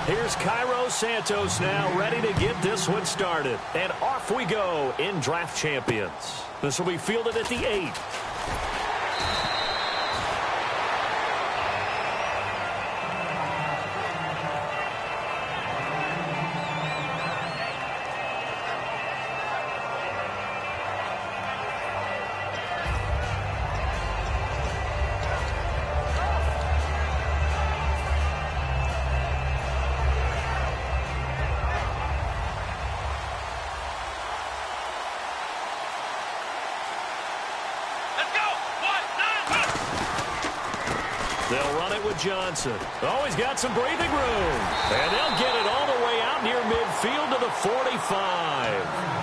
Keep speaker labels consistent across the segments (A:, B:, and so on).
A: Here's Cairo Santos now ready to get this one started. And off we go in Draft Champions. This will be fielded at the 8. They'll run it with Johnson. Oh, he's got some breathing room. And they'll get it all the way out near midfield to the 45.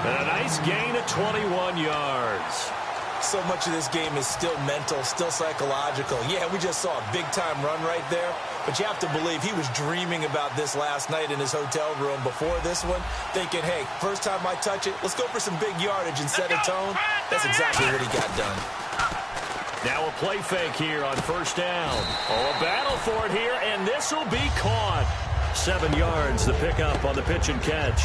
A: And a nice gain of 21 yards.
B: So much of this game is still mental, still psychological. Yeah, we just saw a big-time run right there. But you have to believe he was dreaming about this last night in his hotel room before this one, thinking, hey, first time I touch it, let's go for some big yardage and set a tone. That's exactly what he got done.
A: Now a play fake here on first down. Oh, a battle for it here, and this will be caught. 7 yards, the pickup on the pitch and catch.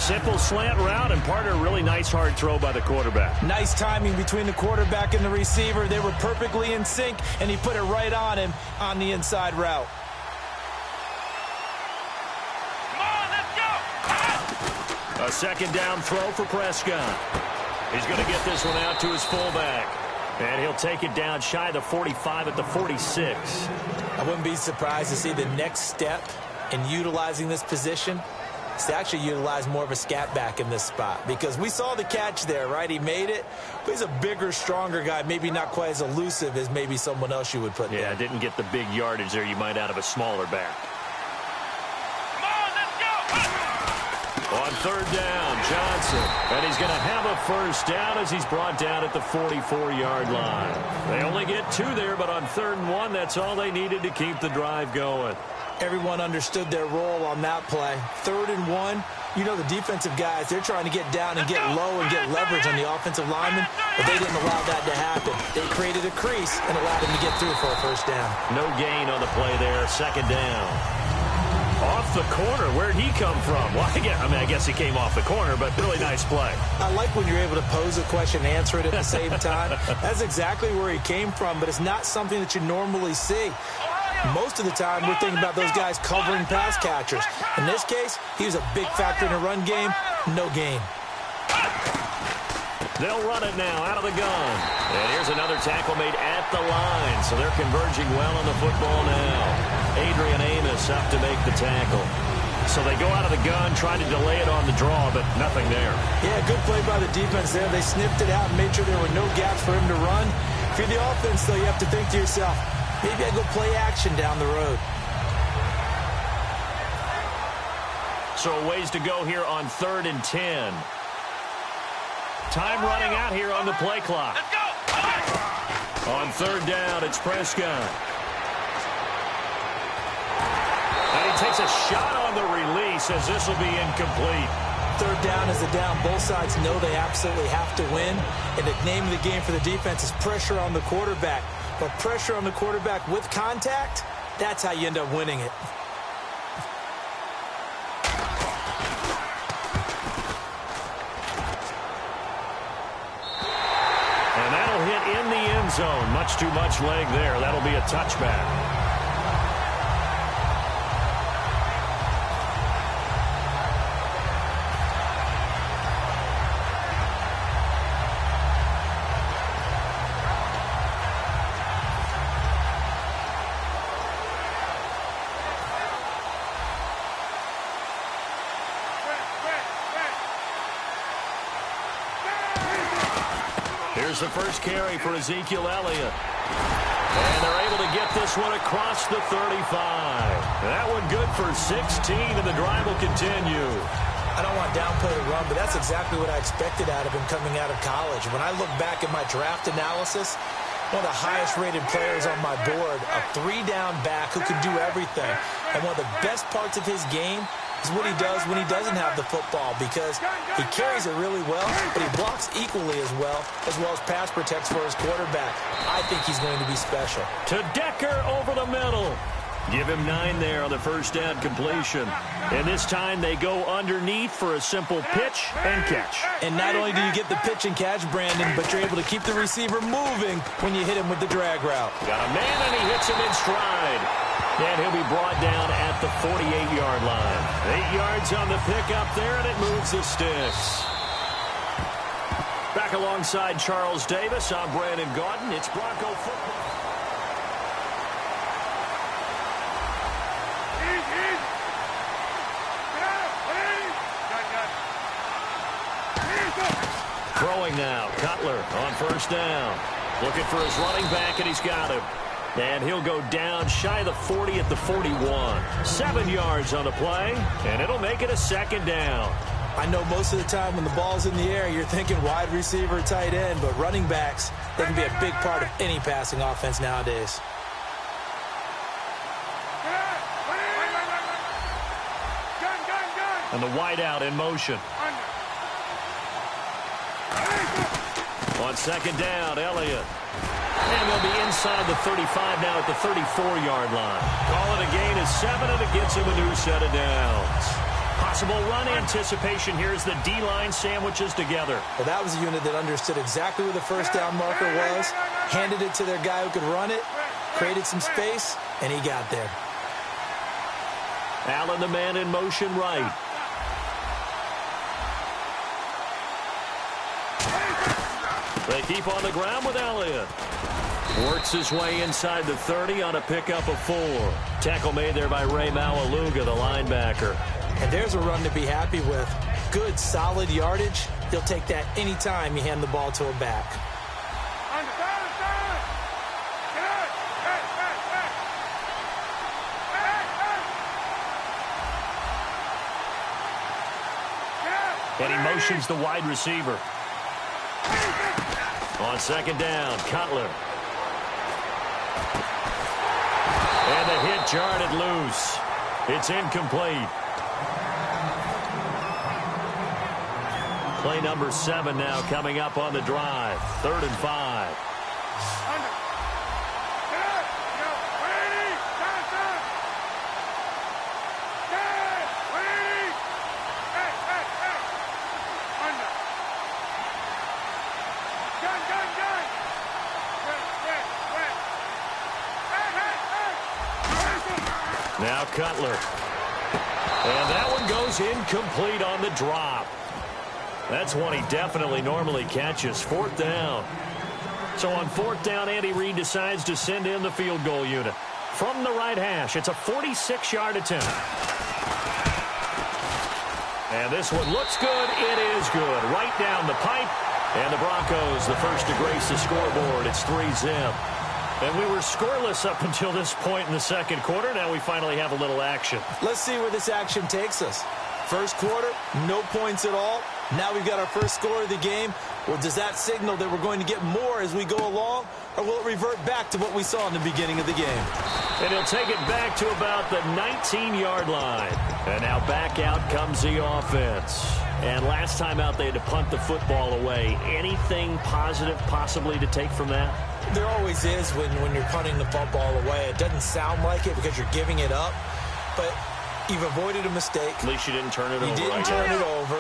A: Simple slant route, and part of a really nice hard throw by the quarterback.
B: Nice timing between the quarterback and the receiver. They were perfectly in sync, and he put it right on him on the inside route.
C: Come on, let's go!
A: A second down throw for Prescott. He's going to get this one out to his fullback. And he'll take it down shy of the 45 at the 46.
B: I wouldn't be surprised to see the next step in utilizing this position is to actually utilize more of a scat back in this spot. Because we saw the catch there, right? He made it. But he's a bigger, stronger guy. Maybe not quite as elusive as maybe someone else you would put there.
A: Yeah, didn't get the big yardage there you might out of a smaller back. On third down, Johnson. And he's going to have a first down as he's brought down at the 44-yard line. They only get 2 there, but on 3rd and 1, that's all they needed to keep the drive going.
B: Everyone understood their role on that play. 3rd and 1, you know the defensive guys, they're trying to get down and get low and get leverage on the offensive lineman, but they didn't allow that to happen. They created a crease and allowed him to get through for a first down.
A: No gain on the play there, 2nd down. Off the corner. Where'd he come from? Well, I guess he came off the corner, but really nice play.
B: I like when you're able to pose a question and answer it at the same time. That's exactly where he came from, but it's not something that you normally see. Most of the time, we're thinking about those guys covering pass catchers. In this case, he was a big factor in the run game. No gain.
A: They'll run it now out of the gun. And here's another tackle made at the line. So they're converging well on the football now. Adrian Amos up to make the tackle. So they go out of the gun, trying to delay it on the draw, but nothing there.
B: Yeah, good play by the defense there. They sniffed it out and made sure there were no gaps for him to run. If you're the offense, though, you have to think to yourself, maybe I go play action down the road.
A: So a ways to go here on 3rd and 10. Time running out here on the play clock.
C: Let's go!
A: On 3rd down, it's Prescott. And he takes a shot on the release as this will be incomplete.
B: 3rd down is the down. Both sides know they absolutely have to win. And the name of the game for the defense is pressure on the quarterback. But pressure on the quarterback with contact, that's how you end up winning it.
A: And that'll hit in the end zone. Much too much leg there. That'll be a touchback. Here's the first carry for Ezekiel Elliott. And they're able to get this one across the 35. That one good for 16, and the drive will continue.
B: I don't want to downplay the run, but that's exactly what I expected out of him coming out of college. When I look back at my draft analysis, one of the highest-rated players on my board, a 3-down back who can do everything. And one of the best parts of his game is what he does when he doesn't have the football, because he carries it really well, but he blocks equally as well as pass protects for his quarterback. I think he's going to be special.
A: To Decker over the middle. Give him 9 there on the first down completion. And this time they go underneath for a simple pitch and catch.
B: And not only do you get the pitch and catch, Brandon, but you're able to keep the receiver moving when you hit him with the drag route.
A: Got a man, and he hits him in stride. And he'll be brought down at the 48-yard line. 8 yards on the pickup there, and it moves the sticks. Back alongside Charles Davis, I'm Brandon Gaudin. It's Bronco football. Throwing now, Cutler on first down. Looking for his running back, and he's got him. And he'll go down shy of the 40 at the 41. 7 yards on the play, and it'll make it a second down.
B: I know most of the time when the ball's in the air, you're thinking wide receiver, tight end, but running backs, they can be a big part of any passing offense nowadays.
A: And the wideout in motion. On second down, Elliott. And they'll be inside the 35 now at the 34-yard line. Call it a gain of 7, and it gets him a new set of downs. Possible run anticipation here as the D-line sandwiches together.
B: Well, that was a unit that understood exactly where the first down marker was, handed it to their guy who could run it, created some space, and he got there.
A: Allen, the man in motion right. They keep on the ground with Elliott. Works his way inside the 30 on a pickup of 4. Tackle made there by Ray Maualuga, the linebacker.
B: And there's a run to be happy with. Good, solid yardage. He'll take that anytime you hand the ball to a back.
A: And he motions the wide receiver. On second down, Cutler. And the hit jarred it loose. It's incomplete. Play number 7 now coming up on the drive. 3rd and 5. Now Cutler. And that one goes incomplete on the drop. That's one he definitely normally catches. 4th down. So on 4th down, Andy Reid decides to send in the field goal unit. From the right hash, it's a 46-yard attempt. And this one looks good. It is good. Right down the pipe. And the Broncos, the first to grace the scoreboard. It's 3-zip. And we were scoreless up until this point in the second quarter. Now we finally have a little action.
B: Let's see where this action takes us. First quarter, no points at all. Now we've got our first score of the game. Well, does that signal that we're going to get more as we go along? Or will it revert back to what we saw in the beginning of the game?
A: And he'll take it back to about the 19-yard line. And now back out comes the offense. And last time out, they had to punt the football away. Anything positive possibly to take from that?
B: There always is when you're punting the football away. It doesn't sound like it because you're giving it up. But you've avoided a mistake.
A: At least you didn't turn it over.
B: You didn't turn it over,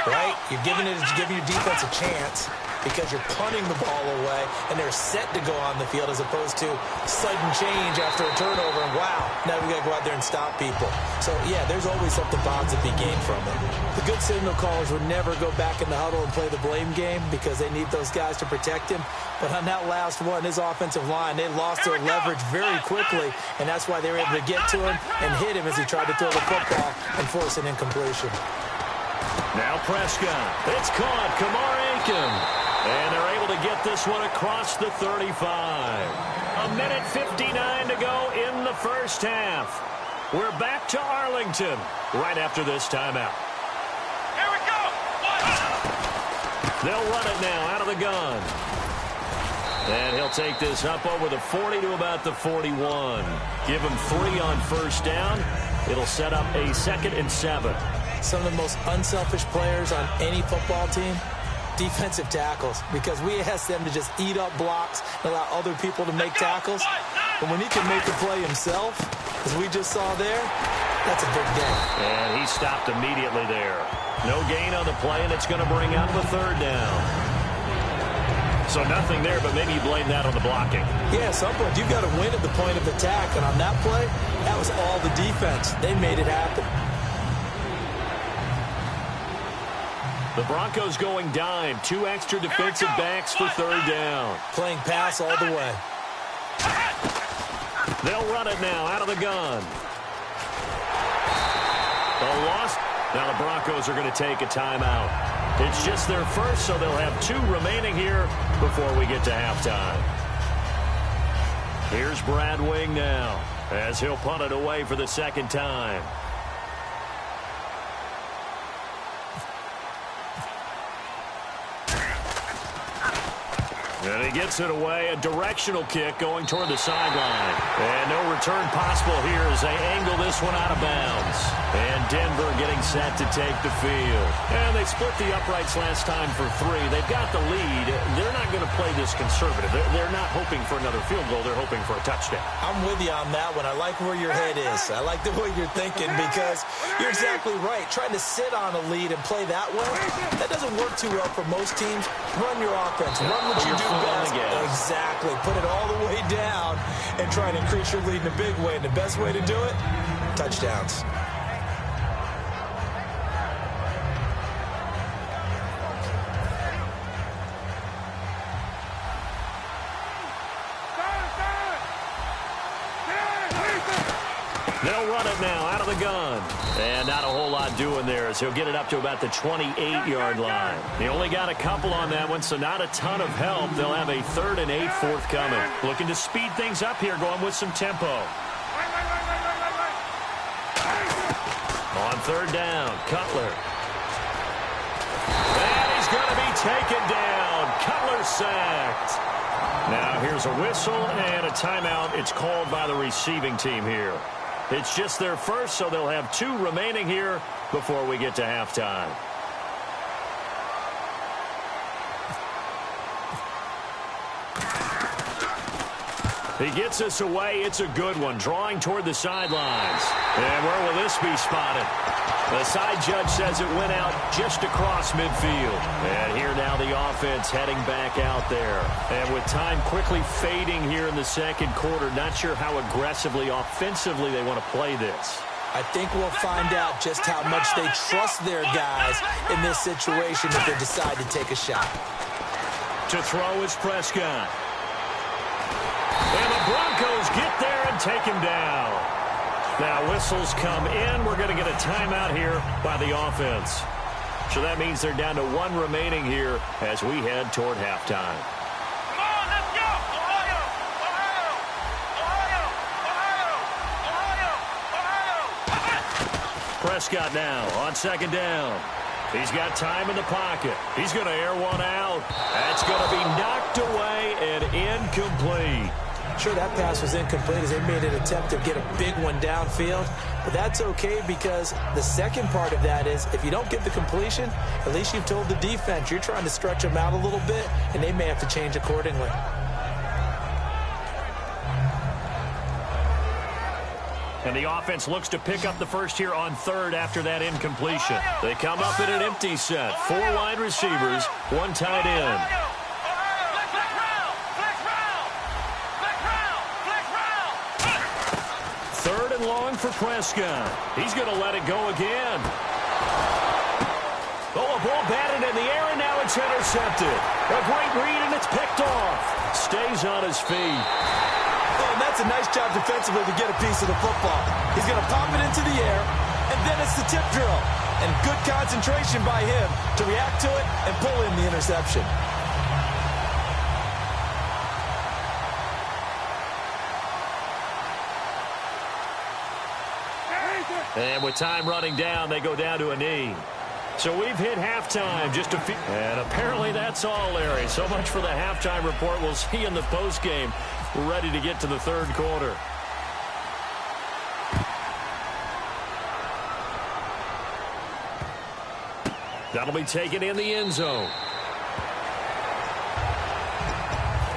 B: right? You're giving your defense a chance because you're punting the ball away, and they're set to go on the field as opposed to sudden change after a turnover, and wow, now we got to go out there and stop people. So, yeah, there's always something positive to be gained from it. The good signal callers would never go back in the huddle and play the blame game because they need those guys to protect him. But on that last one, his offensive line, they lost their leverage very quickly, and that's why they were able to get to him and hit him as he tried to throw the football and force an incompletion.
A: Now Prescott. It's caught. Kamar Aiken. And they're able to get this one across the 35. 1:59 to go in the first half. We're back to Arlington right after this timeout.
C: Here we go.
A: They'll run it now out of the gun. And he'll take this up over the 40 to about the 41. Give him 3 on first down. It'll set up a 2nd and 7.
B: Some of the most unselfish players on any football team, defensive tackles, because we ask them to just eat up blocks and allow other people to make tackles. But when he can make the play himself, As we just saw there, that's a big gain.
A: And he stopped immediately there. No gain on the play, and it's going to bring out the third down. So nothing there, but maybe you blame that on the blocking.
B: Yeah, at some point, you've got to win at the point of attack. And on that play, that was all the defense. They made it happen.
A: The Broncos going dime. 2 extra defensive backs for third down.
B: Playing pass all the way.
A: They'll run it now out of the gun. The loss. Now the Broncos are going to take a timeout. It's just their first, so they'll have 2 remaining here before we get to halftime. Here's Brad Wing now as he'll punt it away for the second time. And he gets it away, a directional kick going toward the sideline. And no return possible here as they angle this one out of bounds. And Denver getting set to take the field. And they split the uprights last time for 3. They've got the lead. They're not going to play this conservative. They're not hoping for another field goal. They're hoping for a touchdown.
B: I'm with you on that one. I like where your head is. I like the way you're thinking because you're exactly right. Trying to sit on a lead and play that way, that doesn't work too well for most teams. Run your offense. Run what you do best. Exactly. Put it all the way down and try and increase your lead in a big way. And the best way to do it, touchdowns.
A: They'll run it now out of the gun. And not a whole lot doing there as he'll get it up to about the 28-yard line. He only got a couple on that one, so not a ton of help. They'll have a 3rd and 8 forthcoming. Looking to speed things up here, going with some tempo. On 3rd down, Cutler. And he's going to be taken down. Cutler sacked. Now here's a whistle and a timeout. It's called by the receiving team here. It's just their first, so they'll have 2 remaining here before we get to halftime. He gets us away. It's a good one, drawing toward the sidelines. And where will this be spotted? The side judge says it went out just across midfield. And here now the offense heading back out there. And with time quickly fading here in the second quarter, not sure how aggressively, offensively they want to play this.
B: I think we'll find out just how much they trust their guys in this situation if they decide to take a shot.
A: To throw is Prescott. And the Broncos get there and take him down. Now whistles come in. We're going to get a timeout here by the offense. So that means they're down to 1 remaining here as we head toward halftime.
C: Come on, let's go! Ohio! Ohio! Ohio! Ohio!
A: Prescott now on 2nd down. He's got time in the pocket. He's going to air one out. That's going to be knocked away and incomplete.
B: Sure, that pass was incomplete as they made an attempt to get a big one downfield. But that's okay because the second part of that is if you don't get the completion, at least you've told the defense you're trying to stretch them out a little bit, and they may have to change accordingly.
A: And the offense looks to pick up the first here on 3rd after that incompletion. They come up in an empty set. 4 wide receivers, 1 tight end. Long for Prescott. He's going to let it go again. Oh, a ball batted in the air, and now it's intercepted. A great read, and it's picked off. Stays on his feet.
B: Oh, and that's a nice job defensively to get a piece of the football. He's going to pop it into the air, and then it's the tip drill. And good concentration by him to react to it and pull in the interception.
A: And with time running down, they go down to a knee. So we've hit halftime. Just a few. And apparently that's all, Larry. So much for the halftime report. We'll see you in the postgame. We're ready to get to the 3rd quarter. That'll be taken in the end zone.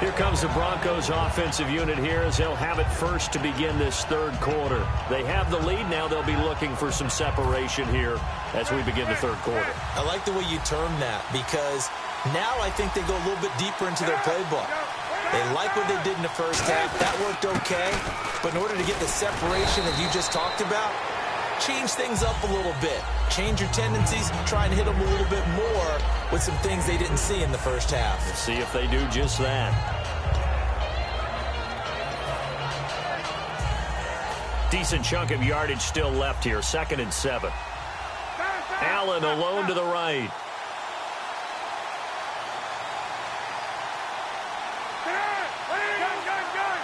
A: Here comes the Broncos offensive unit here as they'll have it first to begin this third quarter. They have the lead. Now they'll be looking for some separation here as we begin the third quarter.
B: I like the way you term that because now I think they go a little bit deeper into their playbook. They like what they did in the first half. That worked okay. But in order to get the separation that you just talked about, change things up a little bit. Change your tendencies, try and hit them a little bit more with some things they didn't see in the first half.
A: Let's see if they do just that. Decent chunk of yardage still left here. 2nd and 7. Allen alone to the right.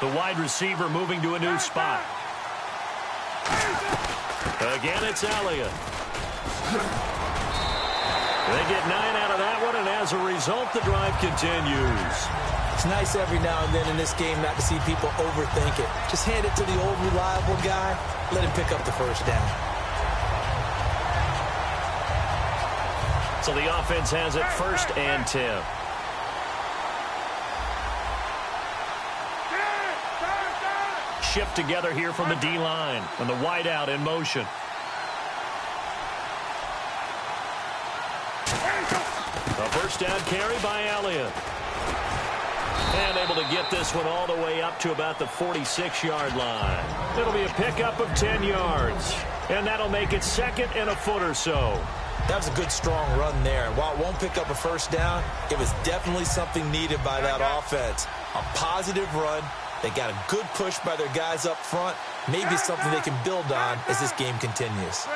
A: The wide receiver moving to a new spot. Again, it's Elliott. They get 9 out of that one, and as a result, the drive continues.
B: It's nice every now and then in this game not to see people overthink it. Just hand it to the old reliable guy. Let him pick up the first down.
A: So the offense has it 1st and 10. Shift together here from the D-line, and the wideout in motion. A first down carry by Elliott. And able to get this one all the way up to about the 46-yard line. It'll be a pickup of 10 yards. And that'll make it 2nd and a foot or so.
B: That was a good, strong run there. And while it won't pick up a first down, it was definitely something needed by that offense. A positive run. They got a good push by their guys up front. Maybe something they can build on as this game continues.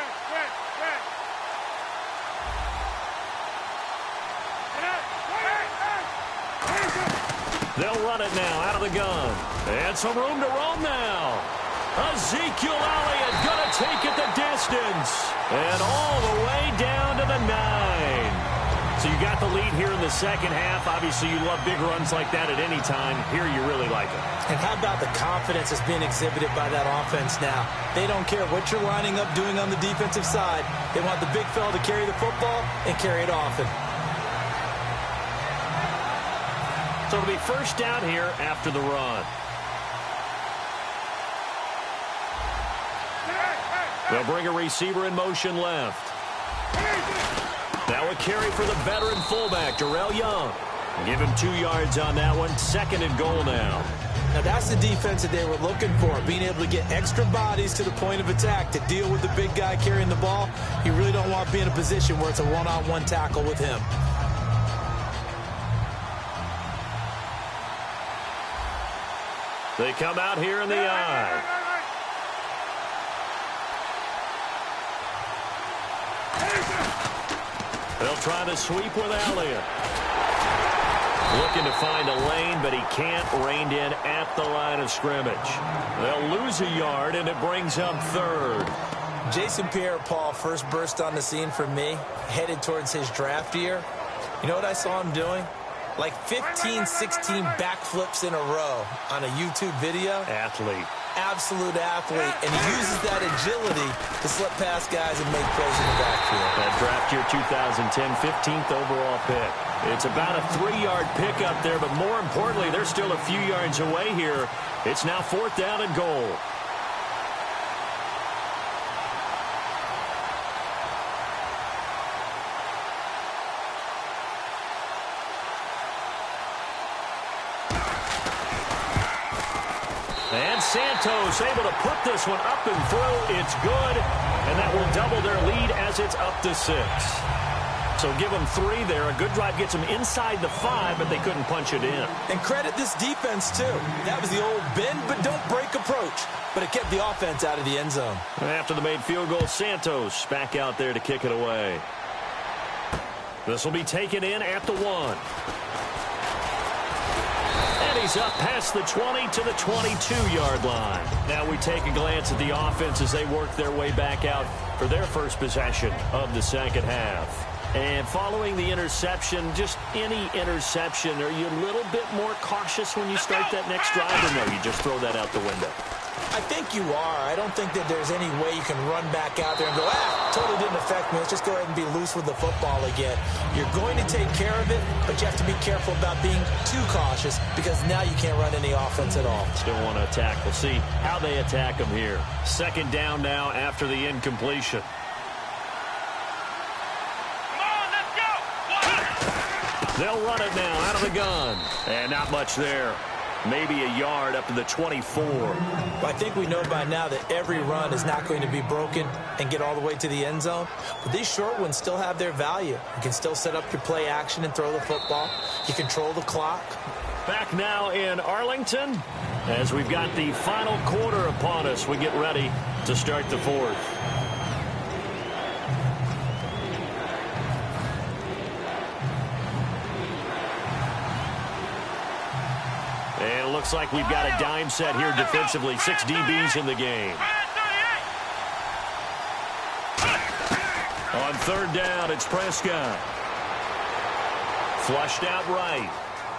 A: They'll run it now out of the gun. And some room to roam now. Ezekiel Elliott going to take it the distance. And all the way down to the 9. So you got the lead here in the second half. Obviously, you love big runs like that at any time. Here you really like it.
B: And how about the confidence that's being exhibited by that offense now? They don't care what you're lining up doing on the defensive side. They want the big fella to carry the football and carry it often.
A: So it'll be first down here after the run. They'll bring a receiver in motion left. Now a carry for the veteran fullback, Darrell Young. Give him 2 yards on that one. 2nd and goal now.
B: Now that's the defense that they were looking for, being able to get extra bodies to the point of attack to deal with the big guy carrying the ball. You really don't want to be in a position where it's a one-on-one tackle with him.
A: They come out here in the eye. They'll try to sweep with Elliott. Looking to find a lane, but he can't. Reined in at the line of scrimmage. They'll lose a yard, and it brings up 3rd.
B: Jason Pierre-Paul first burst on the scene for me, headed towards his draft year. You know what I saw him doing? Like 15, 16 backflips in a row on a YouTube video.
A: Athlete.
B: Absolute athlete. And he uses that agility to slip past guys and make plays in the backfield.
A: That draft year 2010, 15th overall pick. It's about a 3-yard pickup there, but more importantly, they're still a few yards away here. It's now 4th down and goal. And Santos able to put this one up and through. It's good, and that will double their lead as it's up to 6. So give them 3 there. A good drive gets them inside the 5, but they couldn't punch it in.
B: And credit this defense, too. That was the old bend but don't break approach, but it kept the offense out of the end zone.
A: After the made field goal, Santos back out there to kick it away. This will be taken in at the 1. He's up past the 20 to the 22-yard line. Now we take a glance at the offense as they work their way back out for their first possession of the second half. And following the interception, just any interception, are you a little bit more cautious when you start that next drive, or no, you just throw that out the window?
B: I think you are. I don't think that there's any way you can run back out there and go, totally didn't affect me. Let's just go ahead and be loose with the football again. You're going to take care of it, but you have to be careful about being too cautious because now you can't run any offense at all.
A: Still want to attack. We'll see how they attack them here. Second down now after the incompletion. They'll run it now out of the gun. And not much there. Maybe a yard up to the 24.
B: Well, I think we know by now that every run is not going to be broken and get all the way to the end zone. But these short ones still have their value. You can still set up your play action and throw the football. You control the clock.
A: Back now in Arlington as we've got the final quarter upon us. We get ready to start the fourth. And it looks like we've got a dime set here defensively. 6 DBs in the game. On third down, it's Prescott. Flushed out right.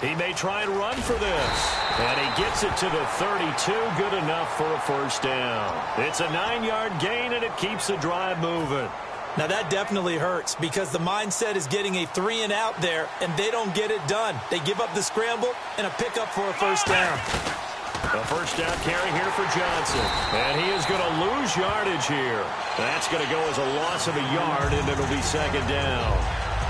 A: He may try and run for this. And he gets it to the 32. Good enough for a first down. It's a 9-yard gain, and it keeps the drive moving.
B: Now, that definitely hurts because the mindset is getting a 3-and-out there, and they don't get it done. They give up the scramble and a pickup for a first down.
A: A first down carry here for Johnson. And he is going to lose yardage here. That's going to go as a loss of a yard, and it'll be second down.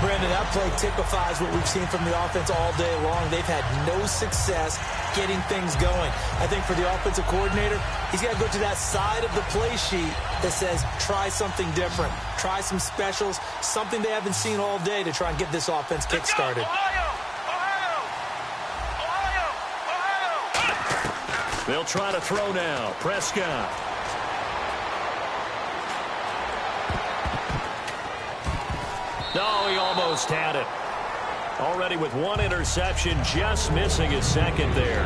B: Brandon, that play typifies what we've seen from the offense all day long. They've had no success getting things going. I think for the offensive coordinator, he's got to go to that side of the play sheet that says try something different. Try some specials, something they haven't seen all day to try and get this offense kick-started.
A: They'll try to throw now. Prescott. No, he almost had it. Already with one interception, just missing his second there.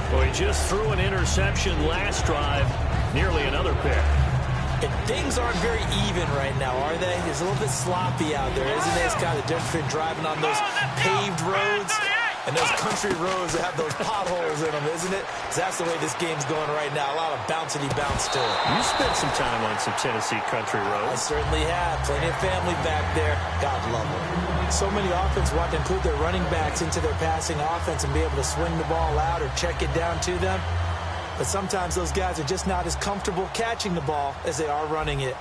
A: Well, he just threw an interception last drive, nearly another pick.
B: And things aren't very even right now, are they? It's a little bit sloppy out there, isn't it? It's kind of different between driving on those paved roads and those country roads that have those potholes in them, isn't it? That's the way this game's going right now. A lot of bouncy bounce to it.
A: You spent some time on some Tennessee country roads.
B: I certainly have. Plenty of family back there. God love them. So many offenses want to include their running backs into their passing offense and be able to swing the ball out or check it down to them. But sometimes those guys are just not as comfortable catching the ball as they are running it.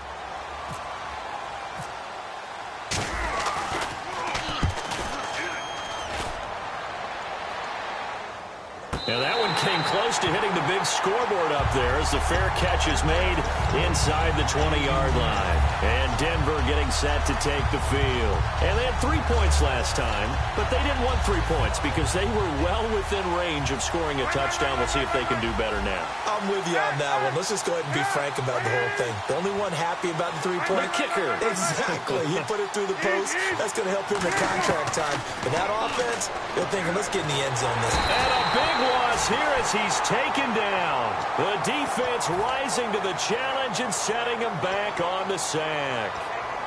A: Now that one came close to hitting the big scoreboard up there as the fair catch is made inside the 20-yard line. And Denver getting set to take the field. And they had 3 points last time, but they didn't want 3 points because they were well within range of scoring a touchdown. We'll see if they can do better now.
B: I'm with you on that one. Let's just go ahead and be frank about the whole thing. The only one happy about the 3-point
A: kicker.
B: Exactly. He put it through the post. That's going to help him in contract time. But that offense, they're thinking, let's get in the end zone this time.
A: And a big loss here as he's taken down. The defense rising to the challenge and setting him back on the sack.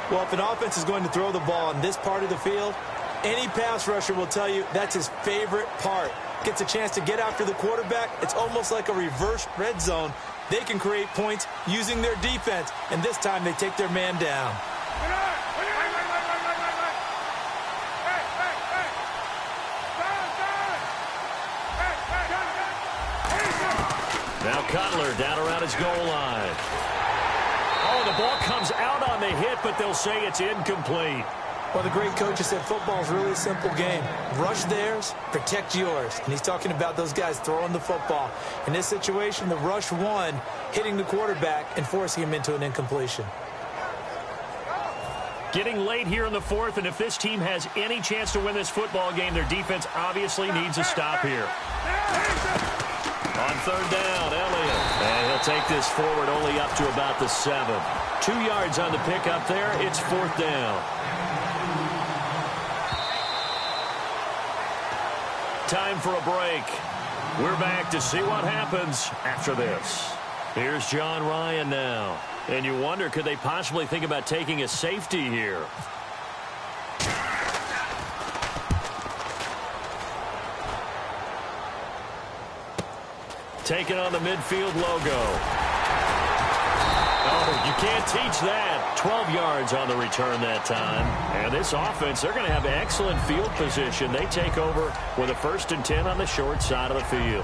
B: Well, if an offense is going to throw the ball in this part of the field, any pass rusher will tell you that's his favorite part. Gets a chance to get after the quarterback. It's almost like a reverse red zone. They can create points using their defense, and this time they take their man down.
A: Now Cutler down around his goal line. Oh, the ball comes out on the hit, but they'll say it's incomplete.
B: Well, the great coach has said football is really a simple game. Rush theirs, protect yours. And he's talking about those guys throwing the football. In this situation, the rush won, hitting the quarterback and forcing him into an incompletion.
A: Getting late here in the fourth, and if this team has any chance to win this football game, their defense obviously needs a stop here. On third down, Elliott. And he'll take this forward only up to about the 7. 2 yards on the pickup there. It's fourth down. Time for a break. We're back to see what happens after this. Here's John Ryan now. And you wonder, could they possibly think about taking a safety here? Taking on the midfield logo. Oh, you You can't teach that. 12 yards on the return that time. And this offense, they're going to have excellent field position. They take over with a 1st and 10 on the short side of the field.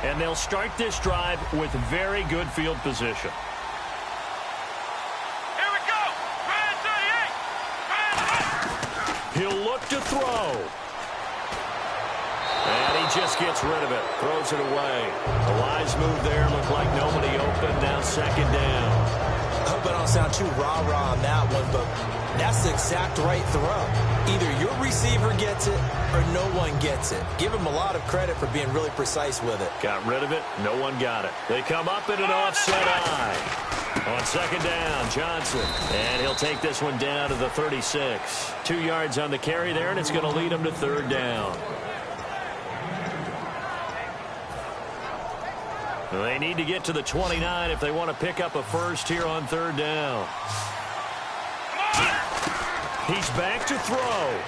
A: And they'll start this drive with very good field position.
C: Here we go. Man 38.
A: He'll look to throw. And he just gets rid of it. Throws it away. A wise move there. Looked like nobody open. Now 2nd down.
B: I hope I don't sound too rah-rah on that one, but that's the exact right throw. Either your receiver gets it or no one gets it. Give him a lot of credit for being really precise with it.
A: Got rid of it. No one got it. They come up in an offset eye. On 2nd down, Johnson. And he'll take this one down to the 36. 2 yards on the carry there, and it's going to lead him to 3rd down. They need to get to the 29 if they want to pick up a first here on 3rd down. He's back to throw.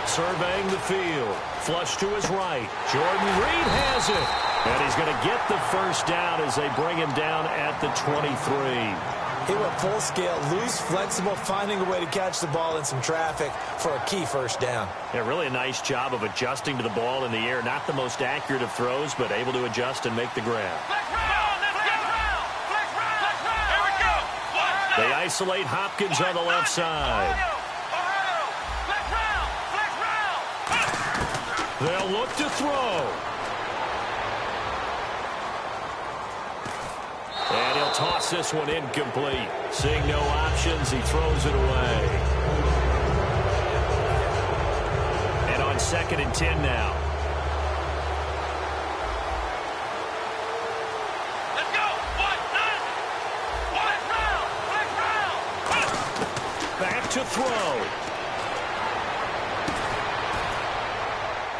A: Surveying the field. Flush to his right. Jordan Reed has it. And he's going to get the 1st down as they bring him down at the 23.
B: He went full scale, loose, flexible, finding a way to catch the ball in some traffic for a key 1st down.
A: Yeah, really a nice job of adjusting to the ball in the air. Not the most accurate of throws, but able to adjust and make the grab. They isolate Hopkins on the left side. They'll look to throw. And he'll toss this one incomplete. Seeing no options, he throws it away. And on 2nd and 10 now.
C: Let's go.
A: Back to throw.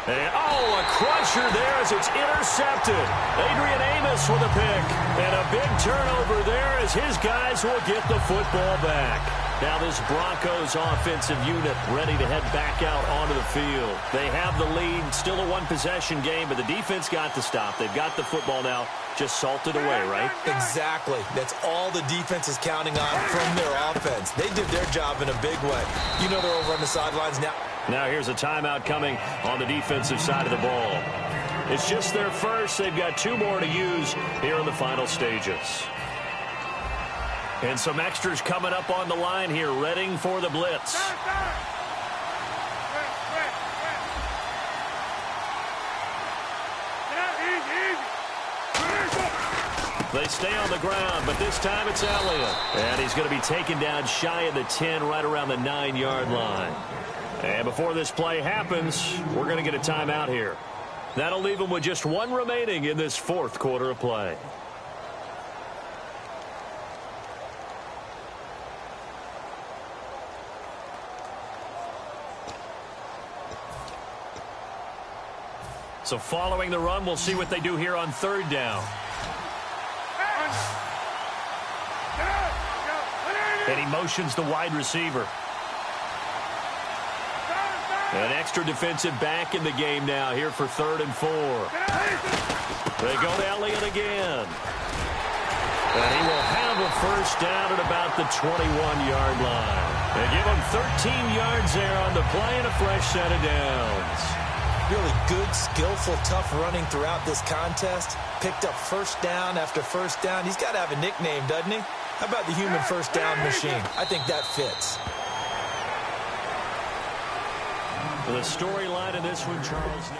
A: And, oh, a crusher there as it's intercepted. Adrian Amos with a pick. And a big turnover there as his guys will get the football back. Now this Broncos offensive unit ready to head back out onto the field. They have the lead. Still a one-possession game, but the defense got the stop. They've got the football now. Just salted away, right?
B: Exactly. That's all the defense is counting on from their offense. They did their job in a big way. You know they're over on the sidelines now.
A: Now here's a timeout coming on the defensive side of the ball. It's just their first. They've got 2 more to use here in the final stages. And some extras coming up on the line here, readying for the blitz. They stay on the ground, but this time it's Elliott. And he's going to be taken down shy of the 10, right around the 9-yard line. And before this play happens, we're going to get a timeout here. That'll leave them with just 1 remaining in this 4th quarter of play. So following the run, we'll see what they do here on 3rd down. And he motions the wide receiver. An extra defensive back in the game now here for 3rd and 4. They go to Elliott again. And he will have a 1st down at about the 21-yard line. They give him 13 yards there on the play and a fresh set of downs.
B: Really good, skillful, tough running throughout this contest. Picked up 1st down after 1st down. He's got to have a nickname, doesn't he? How about the human 1st down machine? I think that fits.
A: The storyline in this one, Charles.